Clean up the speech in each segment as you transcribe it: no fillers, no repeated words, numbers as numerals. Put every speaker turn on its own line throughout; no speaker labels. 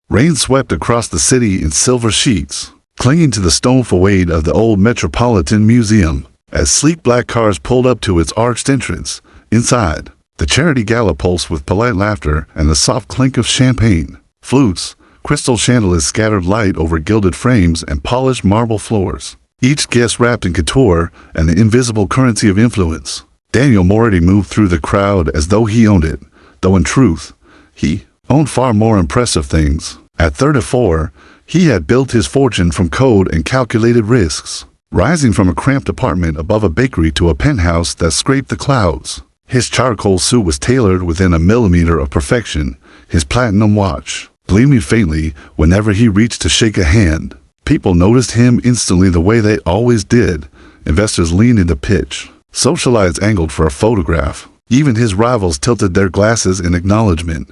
Rain swept across the city in silver sheets, clinging to the stone facade of the old Metropolitan Museum. As sleek black cars pulled up to its arched entrance, inside, the charity gala pulsed with polite laughter and the soft clink of champagne. Flutes, crystal chandeliers scattered light over gilded frames and polished marble floors. Each guest wrapped in couture and the invisible currency of influence. Daniel Moretti moved through the crowd as though he owned it, though in truth, he owned far more impressive things. At 34, he had built his fortune from code and calculated risks, rising from a cramped apartment above a bakery to a penthouse that scraped the clouds. His charcoal suit was tailored within a millimeter of perfection, his platinum watch gleaming faintly whenever he reached to shake a hand. People noticed him instantly the way they always did. Investors leaned into pitch. Socialites angled for a photograph. Even his rivals tilted their glasses in acknowledgement.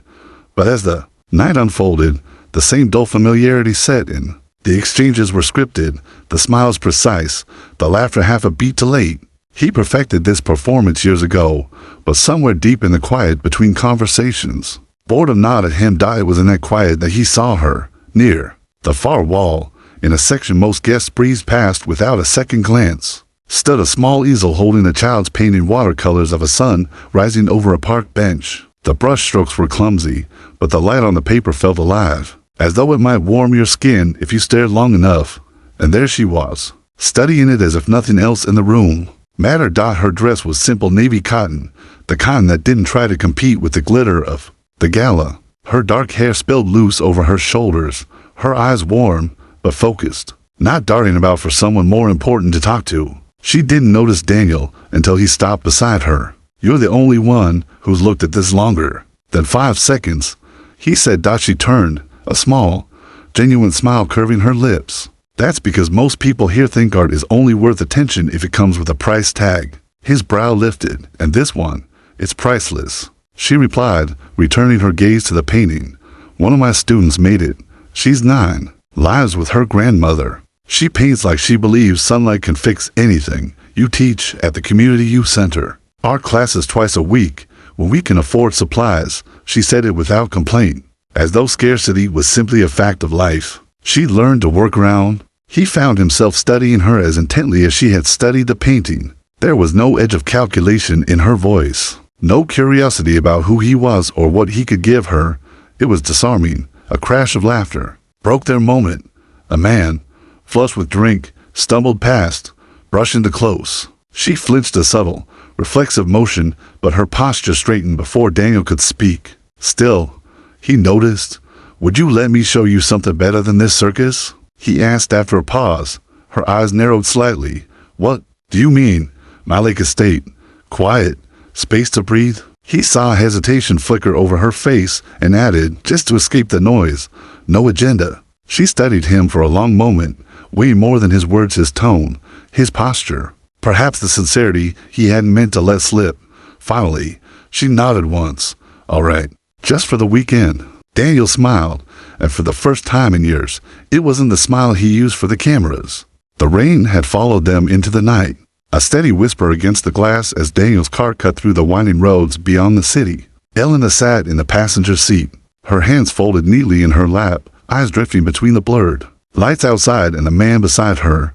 But as the night unfolded, the same dull familiarity set in. The exchanges were scripted, the smiles precise, the laughter half a beat delayed. He perfected this performance years ago, but somewhere deep in the quiet between conversations, boredom gnawed at him. It was in that quiet that he saw her, near the far wall, in a section most guests breezed past without a second glance, stood a small easel holding a child's painting watercolors of a sun rising over a park bench. The brush strokes were clumsy, but the light on the paper felt alive, as though it might warm your skin if you stared long enough. And there she was, studying it as if nothing else in the room mattered. Her dress was simple navy cotton, the kind that didn't try to compete with the glitter of the gala. Her dark hair spilled loose over her shoulders, her eyes warm but focused, not darting about for someone more important to talk to. She didn't notice Daniel until he stopped beside her. "You're the only one who's looked at this longer than 5 seconds," he said. She turned, a small, genuine smile curving her lips. "That's because most people here think art is only worth attention if it comes with a price tag." His brow lifted. "And this one, it's priceless," she replied, returning her gaze to the painting. "One of my students made it. She's 9, lives with her grandmother. She paints like she believes sunlight can fix anything. You teach at the Community Youth Center. Art classes twice a week, when we can afford supplies," she said it without complaint, as though scarcity was simply a fact of life. She learned to work around. He found himself studying her as intently as she had studied the painting. There was no edge of calculation in her voice, no curiosity about who he was or what he could give her. It was disarming. A crash of laughter broke their moment. A man, flushed with drink, stumbled past, brushing too close. She flinched a subtle, reflexive motion, but her posture straightened before Daniel could speak. "Still," he noticed, "would you let me show you something better than this circus?" he asked after a pause. Her eyes narrowed slightly. "What do you mean? My lake estate. Quiet. Space to breathe?" He saw hesitation flicker over her face and added, just to escape the noise, "No agenda." She studied him for a long moment, weighing more than his words, his tone, his posture, perhaps the sincerity he hadn't meant to let slip. Finally, she nodded once. "All right, just for the weekend." Daniel smiled, and for the first time in years, it wasn't the smile he used for the cameras. The rain had followed them into the night, a steady whisper against the glass as Daniel's car cut through the winding roads beyond the city. Elena sat in the passenger seat, her hands folded neatly in her lap, eyes drifting between the blurred lights outside and the man beside her.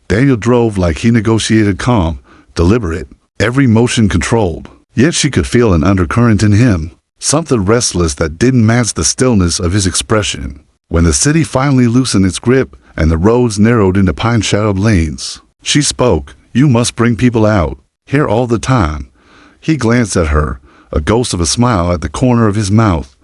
Daniel drove like he negotiated, calm, deliberate, every motion controlled. Yet she could feel an undercurrent in him, something restless that didn't match the stillness of his expression. When the city finally loosened its grip and the roads narrowed into pine-shadowed lanes, she spoke. "You must bring people out here all the time." He glanced at her, a ghost of a smile at the corner of his mouth.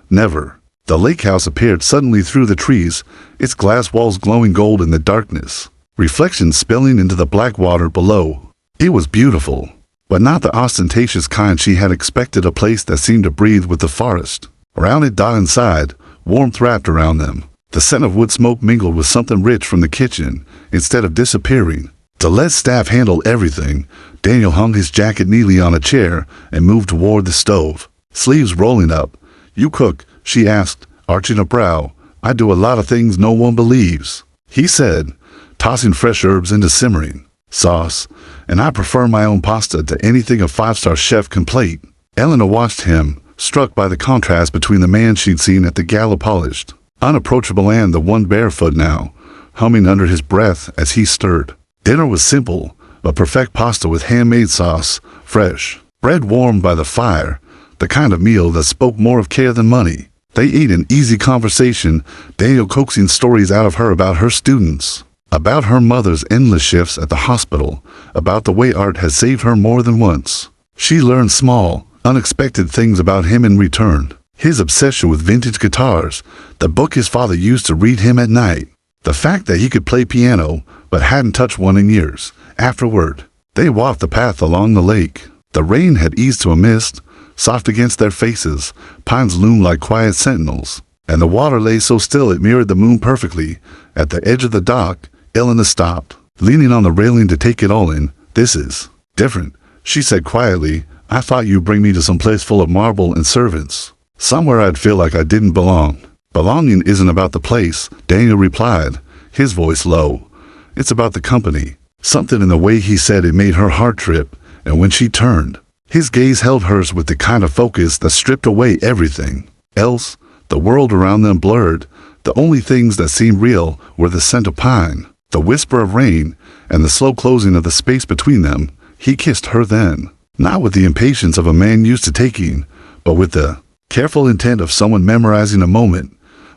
"Never." The lakehouse appeared suddenly through the trees, its glass walls glowing gold in the darkness, reflections spilling into the black water below. It was beautiful, but not the ostentatious kind she had expected, a place that seemed to breathe with the forest. Around it, inside, warmth wrapped around them. The scent of wood smoke mingled with something rich from the kitchen, instead of disappearing. To let staff handle everything, Daniel hung his jacket neatly on a chair and moved toward the stove, sleeves rolling up. "You cook?" she asked, arching a brow. "I do a lot of things no one believes," he said, tossing fresh herbs into simmering sauce, "and I prefer my own pasta to anything a 5-star chef can plate." Elena watched him, struck by the contrast between the man she'd seen at the gala polished, unapproachable and the one barefoot now, humming under his breath as he stirred. Dinner was simple, a perfect pasta with handmade sauce, fresh, bread warmed by the fire, the kind of meal that spoke more of care than money. They ate in easy conversation, Daniel coaxing stories out of her about her students, about her mother's endless shifts at the hospital, about the way art had saved her more than once. She learned small, unexpected things about him in return. His obsession with vintage guitars, the book his father used to read him at night, the fact that he could play piano but hadn't touched one in years. Afterward, they walked the path along the lake. The rain had eased to a mist, soft against their faces. Pines loomed like quiet sentinels, and the water lay so still it mirrored the moon perfectly. At the edge of the dock, Elena stopped, leaning on the railing to take it all in. "This is different," she said quietly. "I thought you'd bring me to some place full of marble and servants. Somewhere I'd feel like I didn't belong." "Belonging isn't about the place," Daniel replied, his voice low. "It's about the company." Something in the way he said it made her heart trip, and when she turned, his gaze held hers with the kind of focus that stripped away everything else. The world around them blurred. The only things that seemed real were the scent of pine, the whisper of rain, and the slow closing of the space between them. He kissed her then, not with the impatience of a man used to taking, but with the careful intent of someone memorizing a moment.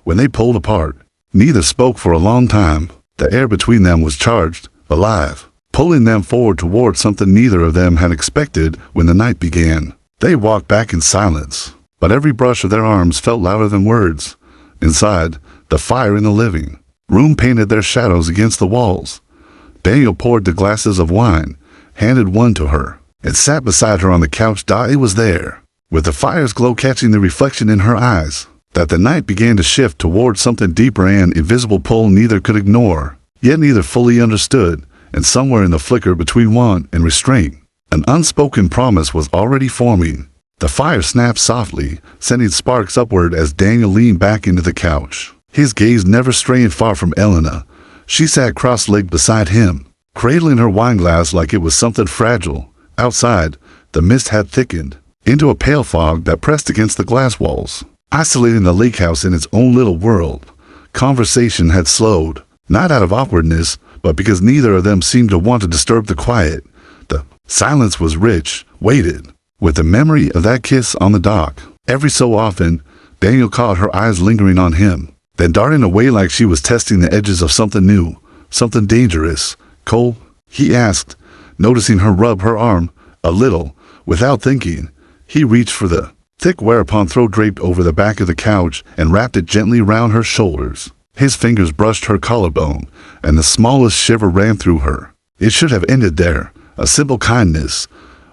When they pulled apart, neither spoke for a long time. The air between them was charged, alive, pulling them forward toward something neither of them had expected when the night began. They walked back in silence, but every brush of their arms felt louder than words. Inside, the fire in the living room painted their shadows against the walls. Daniel poured the glasses of wine, handed one to her, and sat beside her on the couch. It was there, with the fire's glow catching the reflection in her eyes, that the night began to shift toward something deeper, an invisible pull neither could ignore, yet neither fully understood, and somewhere in the flicker between want and restraint, an unspoken promise was already forming. The fire snapped softly, sending sparks upward as Daniel leaned back into the couch, his gaze never straying far from Elena. She sat cross-legged beside him, cradling her wineglass like it was something fragile. Outside, the mist had thickened into a pale fog that pressed against the glass walls, isolating the lake house in its own little world. Conversation had slowed, not out of awkwardness, but because neither of them seemed to want to disturb the quiet. The silence was rich, weighted with the memory of that kiss on the dock. Every so often, Daniel caught her eyes lingering on him, then darting away like she was testing the edges of something new, something dangerous. "Cole?" he asked, noticing her rub her arm a little. Without thinking, he reached for the thick whereupon throw draped over the back of the couch and wrapped it gently round her shoulders. His fingers brushed her collarbone, and the smallest shiver ran through her. It should have ended there, a simple kindness,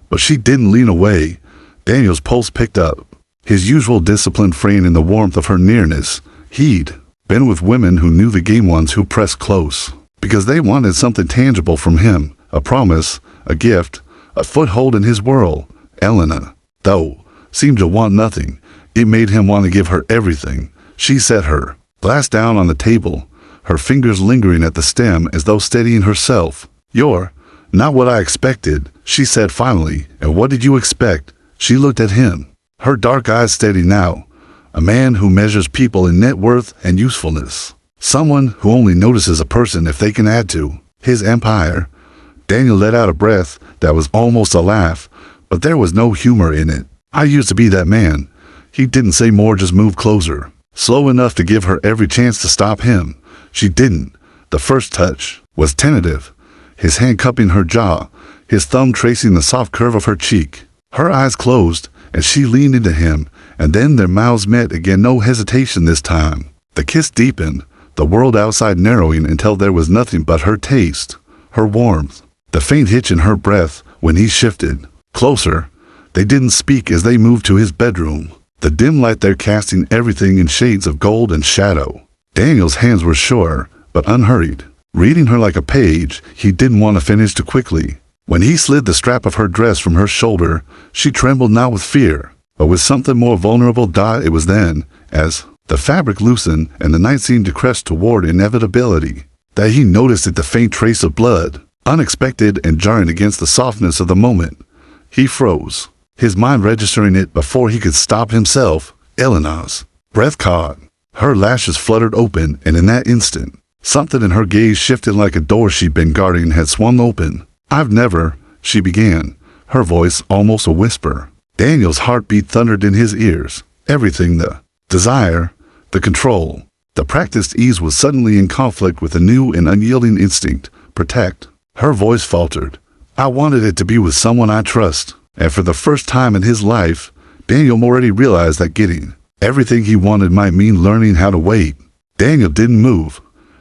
but she didn't lean away. Daniel's pulse picked up, his usual disciplined frame in the warmth of her nearness. He'd been with women who knew the game, ones who pressed close, because they wanted something tangible from him, a promise, a gift, a foothold in his world. Elena, though, seemed to want nothing. It made him want to give her everything. She set her glass down on the table, her fingers lingering at the stem as though steadying herself. "You're not what I expected," she said finally. "And what did you expect?" She looked at him, her dark eyes steady now. "A man who measures people in net worth and usefulness. Someone who only notices a person if they can add to his empire." Daniel let out a breath that was almost a laugh, but there was no humor in it. "I used to be that man." He didn't say more, just moved closer, slow enough to give her every chance to stop him. She didn't. The first touch was tentative, his hand cupping her jaw, his thumb tracing the soft curve of her cheek. Her eyes closed, and she leaned into him, and then their mouths met again, no hesitation this time. The kiss deepened, the world outside narrowing until there was nothing but her taste, her warmth, the faint hitch in her breath when he shifted closer. They didn't speak as they moved to his bedroom, the dim light there casting everything in shades of gold and shadow. Daniel's hands were sure, but unhurried, reading her like a page he didn't want to finish too quickly. When he slid the strap of her dress from her shoulder, she trembled not with fear, but with something more vulnerable. It was then, as the fabric loosened and the night seemed to crest toward inevitability, that he noticed it, the faint trace of blood, unexpected and jarring against the softness of the moment. He froze, his mind registering it before he could stop himself. Elena's breath caught, Her lashes fluttered open, and in that instant, something in her gaze shifted like a door she'd been guarding had swung open. "I've never," she began, her voice almost a whisper. Daniel's heartbeat thundered in his ears. Everything, the desire, the control, the practiced ease was suddenly in conflict with a new and unyielding instinct, protect. Her voice faltered. "I wanted it to be with someone I trust." And for the first time in his life, Daniel already realized that getting everything he wanted might mean learning how to wait. Daniel didn't move.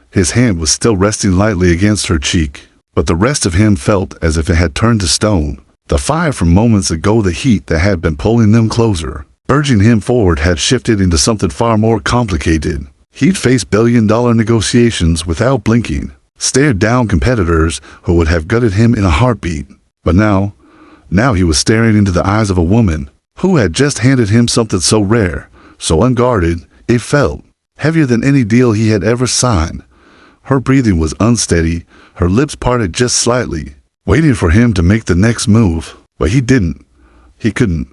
His hand was still resting lightly against her cheek, but the rest of him felt as if it had turned to stone. The fire from moments ago, the heat that had been pulling them closer, urging him forward, had shifted into something far more complicated. He'd faced billion-dollar negotiations without blinking, stared down competitors who would have gutted him in a heartbeat. But now he was staring into the eyes of a woman who had just handed him something so rare, so unguarded, it felt heavier than any deal he had ever signed. Her breathing was unsteady, her lips parted just slightly, waiting for him to make the next move. But he didn't. He couldn't.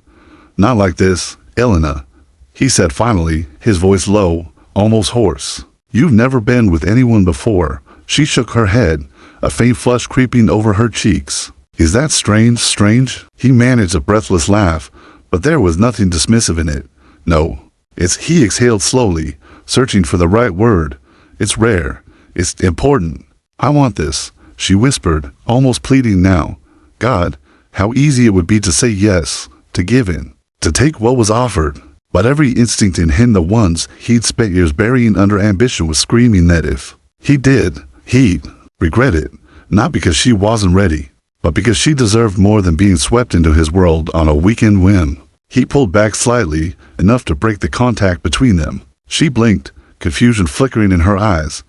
"Not like this, Elena," he said finally, his voice low, almost hoarse. "You've never been with anyone before." She shook her head, a faint flush creeping over her cheeks. "Is that strange?" He managed a breathless laugh, but there was nothing dismissive in it. "No, he exhaled slowly, searching for the right word. "It's rare. It's important. I want this," she whispered, almost pleading now. God, how easy it would be to say yes, to give in, to take what was offered. But every instinct in him, the ones he'd spent years burying under ambition, was screaming that if he did, he'd regret it, not because she wasn't ready, but because she deserved more than being swept into his world on a weekend whim. He pulled back slightly, enough to break the contact between them. She blinked, confusion flickering in her eyes.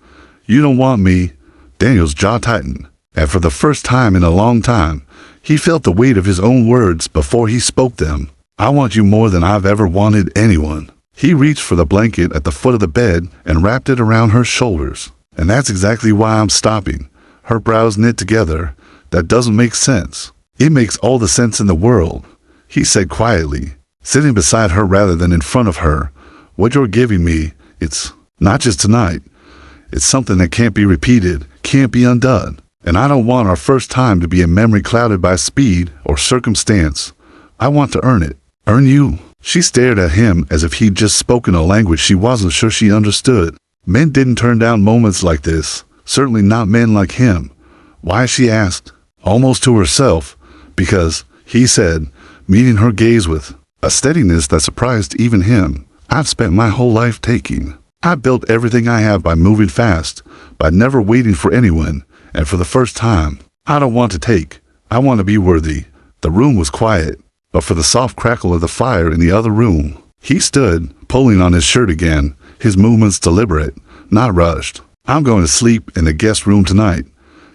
"You don't want me?" Daniel's jaw tightened, and for the first time in a long time, he felt the weight of his own words before he spoke them. "I want you more than I've ever wanted anyone." He reached for the blanket at the foot of the bed and wrapped it around her shoulders. "And that's exactly why I'm stopping." Her brows knit together. "That doesn't make sense." "It makes all the sense in the world," he said quietly, sitting beside her rather than in front of her. "What you're giving me, it's not just tonight. It's something that can't be repeated, can't be undone. And I don't want our first time to be a memory clouded by speed or circumstance. I want to earn it." "Earn you?" She stared at him as if he'd just spoken a language she wasn't sure she understood. Men didn't turn down moments like this, certainly not men like him. "Why?" she asked, almost to herself. "Because," he said, meeting her gaze with a steadiness that surprised even him, "I've spent my whole life taking. I built everything I have by moving fast, by never waiting for anyone, and for the first time, I don't want to take. I want to be worthy." The room was quiet, but for the soft crackle of the fire in the other room. He stood, pulling on his shirt again, his movements deliberate, not rushed. "I'm going to sleep in the guest room tonight.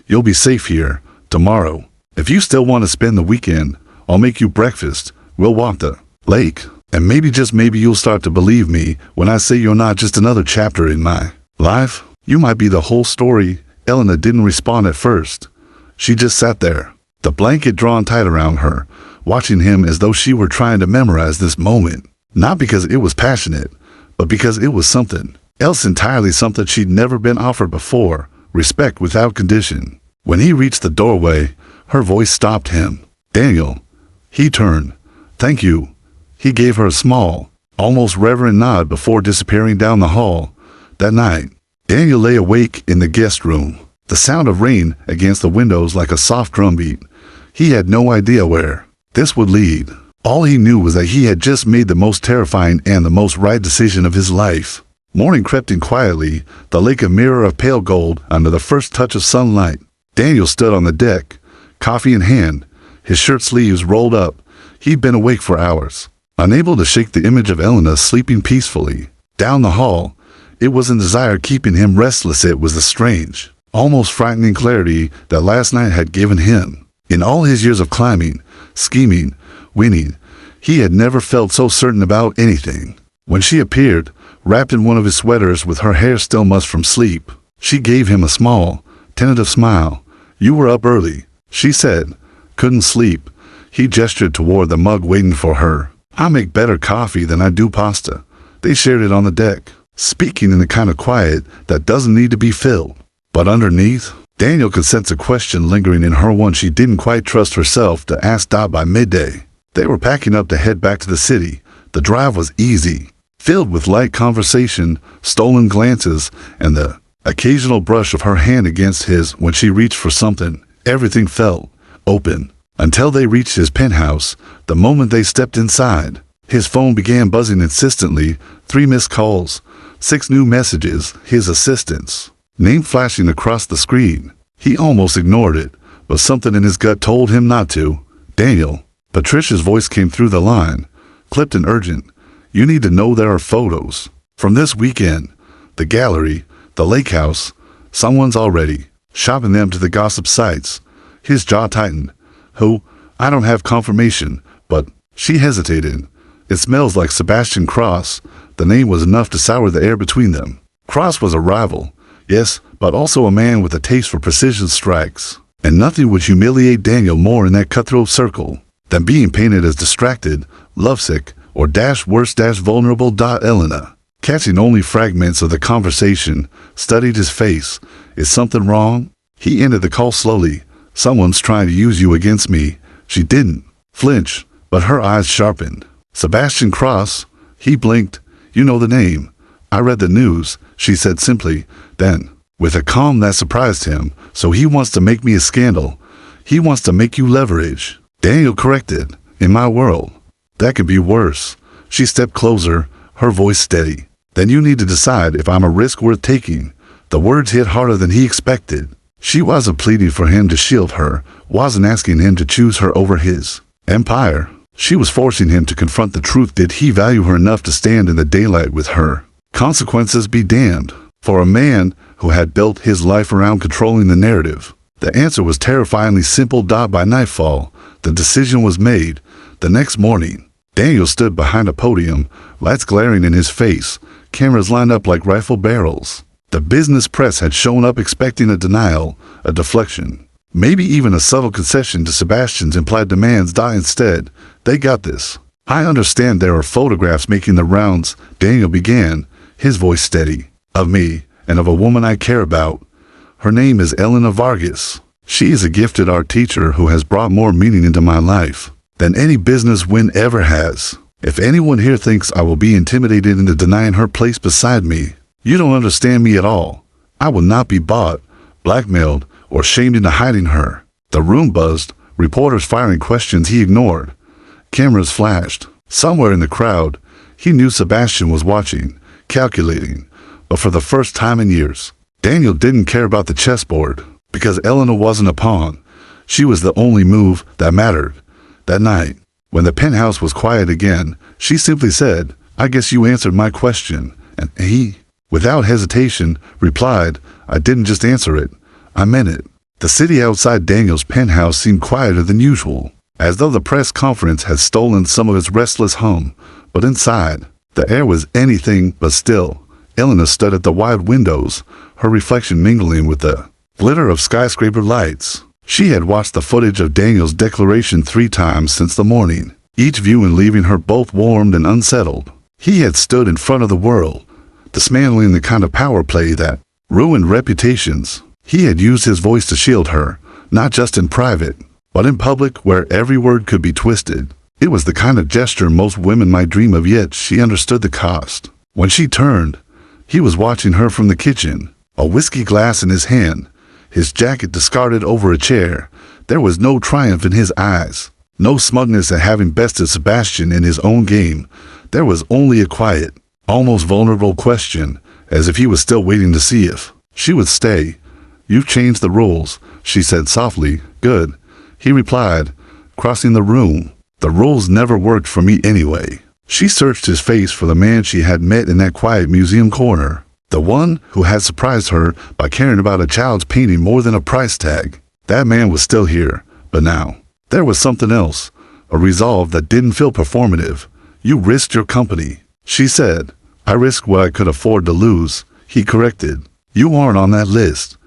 You'll be safe here. Tomorrow, if you still want to spend the weekend, I'll make you breakfast. We'll walk the lake. And maybe, just maybe, you'll start to believe me when I say you're not just another chapter in my life. You might be the whole story." Elena didn't respond at first. She just sat there, the blanket drawn tight around her, watching him as though she were trying to memorize this moment. Not because it was passionate, but because it was something else entirely, something she'd never been offered before, respect without condition. When he reached the doorway, her voice stopped him. "Daniel." He turned. "Thank you." He gave her a small, almost reverent nod before disappearing down the hall. That night, Daniel lay awake in the guest room, the sound of rain against the windows like a soft drumbeat. He had no idea where this would lead. All he knew was that he had just made the most terrifying and the most right decision of his life. Morning crept in quietly, the lake a mirror of pale gold under the first touch of sunlight. Daniel stood on the deck, coffee in hand, his shirt sleeves rolled up. He'd been awake for hours, unable to shake the image of Elena sleeping peacefully. Down the hall, it wasn't desire keeping him restless, it was the strange, almost frightening clarity that last night had given him. In all his years of climbing, scheming, winning, he had never felt so certain about anything. When she appeared, wrapped in one of his sweaters with her hair still mussed from sleep, she gave him a small, tentative smile. "You were up early," she said. "Couldn't sleep." He gestured toward the mug waiting for her. "I make better coffee than I do pasta." They shared it on the deck. speaking in the kind of quiet that doesn't need to be filled. But underneath, Daniel could sense a question lingering in her, one she didn't quite trust herself to ask. By midday, they were packing up to head back to the city. The drive was easy, filled with light conversation, stolen glances, and the occasional brush of her hand against his when she reached for something. Everything felt open until they reached his penthouse. The moment they stepped inside, his phone began buzzing insistently. 3 missed calls, 6 new messages, his assistant's name flashing across the screen. He almost ignored it, but something in his gut told him not to. Daniel. Patricia's voice came through the line, clipped and urgent. You need to know there are photos from this weekend. The gallery, the lakehouse. Someone's already shopping them to the gossip sites. His jaw tightened. Who? I don't have confirmation, but she hesitated. It smells like Sebastian Cross. The name was enough to sour the air between them. Cross was a rival, yes, but also a man with a taste for precision strikes. And nothing would humiliate Daniel more in that cutthroat circle than being painted as distracted, lovesick, or worse vulnerable. Elena, catching only fragments of the conversation, studied his face. Is something wrong? He ended the call slowly. Someone's trying to use you against me. She didn't flinch, but her eyes sharpened. Sebastian Cross. He blinked. You know the name. I read the news, she said simply. Then, with a calm that surprised him, so he wants to make me a scandal. He wants to make you leverage. Daniel corrected. In my world, that could be worse. She stepped closer, her voice steady. Then you need to decide if I'm a risk worth taking. The words hit harder than he expected. She wasn't pleading for him to shield her, wasn't asking him to choose her over his empire. She was forcing him to confront the truth. Did he value her enough to stand in the daylight with her? Consequences be damned. For a man who had built his life around controlling the narrative, the answer was terrifyingly simple. By nightfall, the decision was made. The next morning, Daniel stood behind a podium, lights glaring in his face, cameras lined up like rifle barrels. The business press had shown up expecting a denial, a deflection, maybe even a subtle concession to Sebastian's implied demands. Instead, they got this. I understand there are photographs making the rounds, Daniel began, his voice steady, of me and of a woman I care about. Her name is Elena Vargas. She is a gifted art teacher who has brought more meaning into my life than any business win ever has. If anyone here thinks I will be intimidated into denying her place beside me, you don't understand me at all. I will not be bought, blackmailed, or shamed into hiding her. The room buzzed, reporters firing questions he ignored. Cameras flashed. Somewhere in the crowd, he knew Sebastian was watching, calculating. But for the first time in years, Daniel didn't care about the chessboard, because Elena wasn't a pawn. She was the only move that mattered. That night, when the penthouse was quiet again, she simply said, I guess you answered my question. And he, without hesitation, replied, I didn't just answer it, I meant it. The city outside Daniel's penthouse seemed quieter than usual, as though the press conference had stolen some of its restless hum. But inside, the air was anything but still. Elena stood at the wide windows, her reflection mingling with the glitter of skyscraper lights. She had watched the footage of Daniel's declaration 3 times since the morning, each viewing leaving her both warmed and unsettled. He had stood in front of the world, dismantling the kind of power play that ruined reputations. He had used his voice to shield her, not just in private, but in public where every word could be twisted. It was the kind of gesture most women might dream of, yet she understood the cost. When she turned, he was watching her from the kitchen, a whiskey glass in his hand, his jacket discarded over a chair. There was no triumph in his eyes, no smugness at having bested Sebastian in his own game. There was only a quiet, almost vulnerable question, as if he was still waiting to see if she would stay. You've changed the rules, she said softly. Good, he replied, crossing the room. The rules never worked for me anyway. She searched his face for the man she had met in that quiet museum corner, the one who had surprised her by caring about a child's painting more than a price tag. That man was still here, but now, there was something else, a resolve that didn't feel performative. You risked your company, she said. I risked what I could afford to lose, he corrected. You aren't on that list.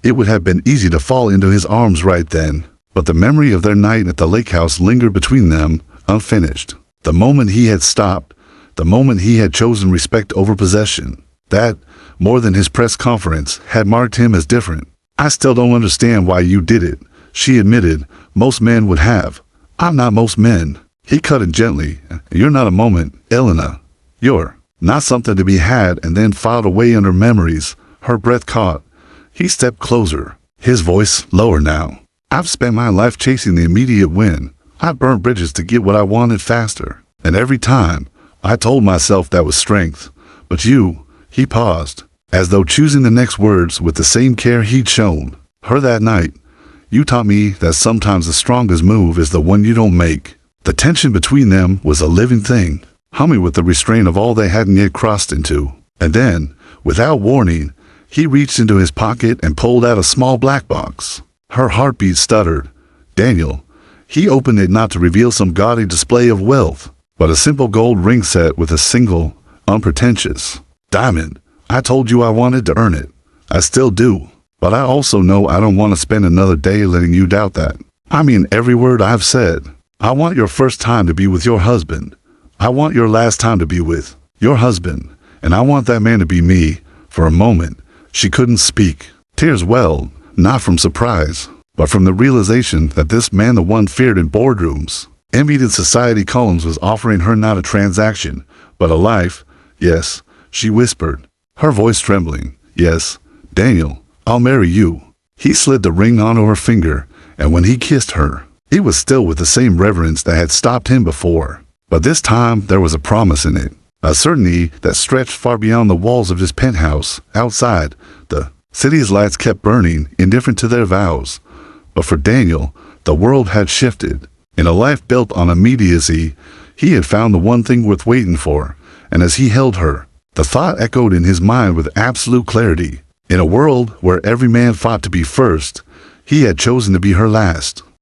It would have been easy to fall into his arms right then, but the memory of their night at the lakehouse lingered between them, unfinished. The moment he had stopped, the moment he had chosen respect over possession. That, more than his press conference, had marked him as different. I still don't understand why you did it, she admitted. Most men would have. I'm not most men. He cut in gently. You're not a moment, Elena. You're not something to be had and then filed away under memories. Her breath caught. He stepped closer, his voice lower now. I've spent my life chasing the immediate win. I've burned bridges to get what I wanted faster. And every time, I told myself that was strength. But you, he paused, as though choosing the next words with the same care he'd shown her that night. You taught me that sometimes the strongest move is the one you don't make. The tension between them was a living thing, humming with the restraint of all they hadn't yet crossed into. And then, without warning, he reached into his pocket and pulled out a small black box. Her heartbeat stuttered. Daniel. He opened it not to reveal some gaudy display of wealth, but a simple gold ring set with a single, unpretentious diamond. I told you I wanted to earn it. I still do. But I also know I don't want to spend another day letting you doubt that. I mean every word I've said. I want your first time to be with your husband. I want your last time to be with your husband. And I want that man to be me. For a moment, she couldn't speak. Tears welled, not from surprise, but from the realization that this man the one feared in boardrooms, envied in society columns, was offering her not a transaction, but a life. Yes, she whispered, her voice trembling. Yes, Daniel, I'll marry you. He slid the ring onto her finger, and when he kissed her, it was still with the same reverence that had stopped him before. But this time there was a promise in it, a certainty that stretched far beyond the walls of his penthouse. Outside, the city's lights kept burning, indifferent to their vows. But for Daniel, the world had shifted. In a life built on immediacy, he had found the one thing worth waiting for, and as he held her, the thought echoed in his mind with absolute clarity. In a world where every man fought to be first, he had chosen to be her last.